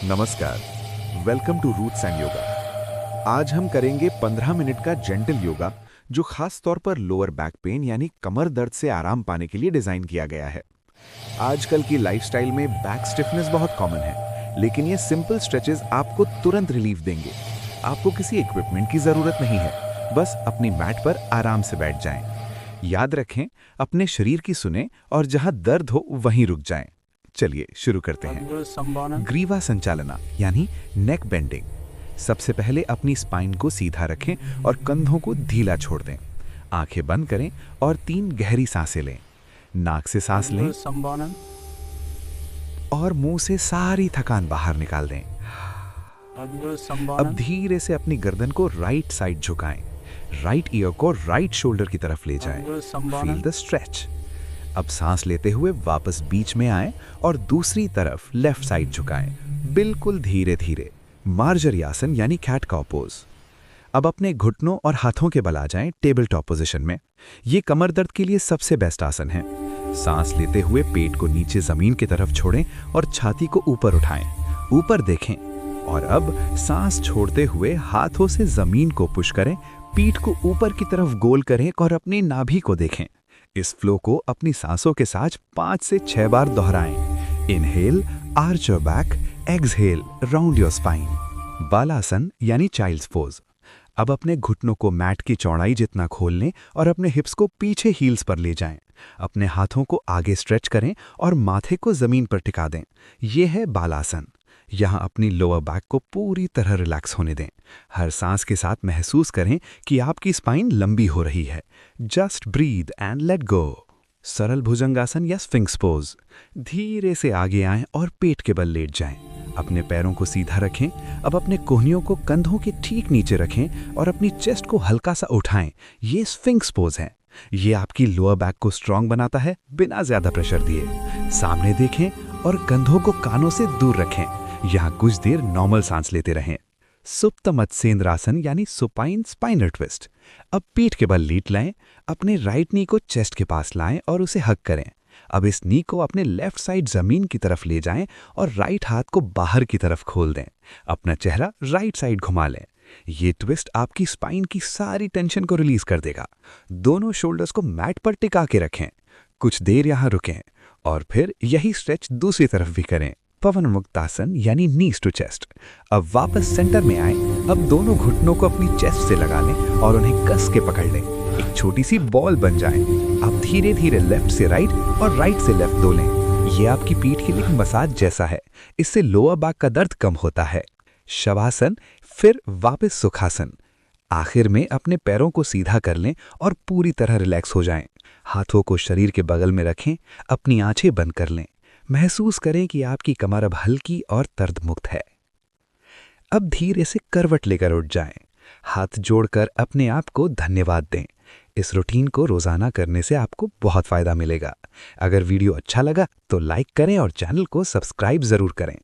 नमस्कार, welcome to Roots and Yoga. आज हम करेंगे 15 मिनट का जेंटल योगा जो खास तौर पर लोअर बैक पेन यानी कमर दर्द से आराम पाने के लिए डिजाइन किया गया है। आजकल की लाइफस्टाइल में बैक स्टिफनेस बहुत कॉमन है, लेकिन ये सिंपल स्ट्रेचेस आपको तुरंत रिलीफ देंगे। आपको किसी इक्विपमेंट की जरूरत नहीं है, बस अपनी मैट पर आराम से बैठ जाएं। याद रखें, अपने शरीर की सुने और जहां दर्द हो वहीं रुक जाएं। चलिए शुरू करते हैं। ग्रीवा संचालना यानी नेक बेंडिंग। सबसे पहले अपनी स्पाइन को सीधा रखें और कंधों को ढीला छोड़ दें। आंखें बंद करें और 3 गहरी सांसें लें। नाक से सांस लें और मुंह से सारी थकान बाहर निकाल दें। अब धीरे से अपनी गर्दन को राइट साइड झुकाएं। राइट ईयर को राइट शोल्डर की तरफ ले जाएं। Feel the stretch. अब सांस लेते हुए वापस बीच में आएं और दूसरी तरफ लेफ्ट साइड झुकाएं, बिल्कुल धीरे धीरे। मार्जरी यानी कैट काउ पोज। अब अपने घुटनों और हाथों के बल आ जाएं टेबल टॉप पोजीशन में। ये कमर दर्द के लिए सबसे बेस्ट आसन है। सांस लेते हुए पेट को नीचे जमीन की तरफ छोड़ें और छाती को ऊपर उठाएं। ऊपर देखें और अब सांस छोड़ते हुए हाथों से जमीन को पुश करें। पीठ को ऊपर की तरफ गोल करें और अपनी नाभि को देखें। इस फ्लो को अपनी सांसों के साथ 5 से 6 बार दोहराएं। Inhale, arch your back, exhale, round your spine. Balasana यानी चाइल्ड्स पोज। अब अपने घुटनों को मैट की चौड़ाई जितना खोल लें और अपने हिप्स को पीछे हील्स पर ले जाएं। अपने हाथों को आगे स्ट्रेच करें और माथे को जमीन पर टिका दें। यह है बालासन। यहाँ अपनी लोअर बैक को पूरी तरह रिलैक्स होने दें। हर सांस के साथ महसूस करें कि आपकी स्पाइन लंबी हो रही है। Just breathe and let go. सरल भुजंगासन या स्फिंक्स पोज। धीरे से आगे आएं और पेट के बल लेट जाएं। अपने पैरों को सीधा रखें। अब अपने कोहनियों को कंधों के ठीक नीचे रखें और अपनी चेस्ट को हल्का सा उठाएं। ये स्फिंक्स पोज है। ये आपकी लोअर बैक को स्ट्रांग बनाता है बिना ज्यादा प्रेशर दिए। सामने देखें और कंधों को कानों से दूर रखें। यहाँ कुछ देर नॉर्मल सांस लेते रहें। सुप्त मत्स्येंद्रासन यानी सुपाइन स्पाइनल ट्विस्ट। अब पीठ के बल लेट लाएं। अपने राइट नी को चेस्ट के पास लाएं और उसे हग करें। अब इस नी को अपने लेफ्ट साइड जमीन की तरफ ले जाएं और राइट हाथ को बाहर की तरफ खोल दें। अपना चेहरा राइट साइड घुमा लें। ये ट्विस्ट आपकी स्पाइन की सारी टेंशन को रिलीज कर देगा। दोनों शोल्डर्स को मैट पर टिका के रखें। कुछ देर यहाँ रुकें और फिर यही स्ट्रेच दूसरी तरफ भी करें। पवन मुक्तासन यानी नीज टू चेस्ट। अब वापस सेंटर में आएं। अब दोनों घुटनों को अपनी चेस्ट से लगा लें और उन्हें कस के पकड़ लें। एक छोटी सी बॉल बन जाएं। अब धीरे धीरे लेफ्ट से राइट और राइट से लेफ्ट दो लें। ये आपकी पीठ के लिए मसाज जैसा है। इससे लोअर बैक का दर्द कम होता है। शवासन, फिर वापस सुखासन। आखिर में अपने पैरों को सीधा कर लें और पूरी तरह रिलैक्स हो जाएं। हाथों को शरीर के बगल में रखें। अपनी आंखें बंद कर लें। महसूस करें कि आपकी कमर अब हल्की और दर्द मुक्त है। अब धीरे से करवट लेकर उठ जाएं। हाथ जोड़कर अपने आप को धन्यवाद दें। इस रूटीन को रोजाना करने से आपको बहुत फायदा मिलेगा। अगर वीडियो अच्छा लगा तो लाइक करें और चैनल को सब्सक्राइब जरूर करें।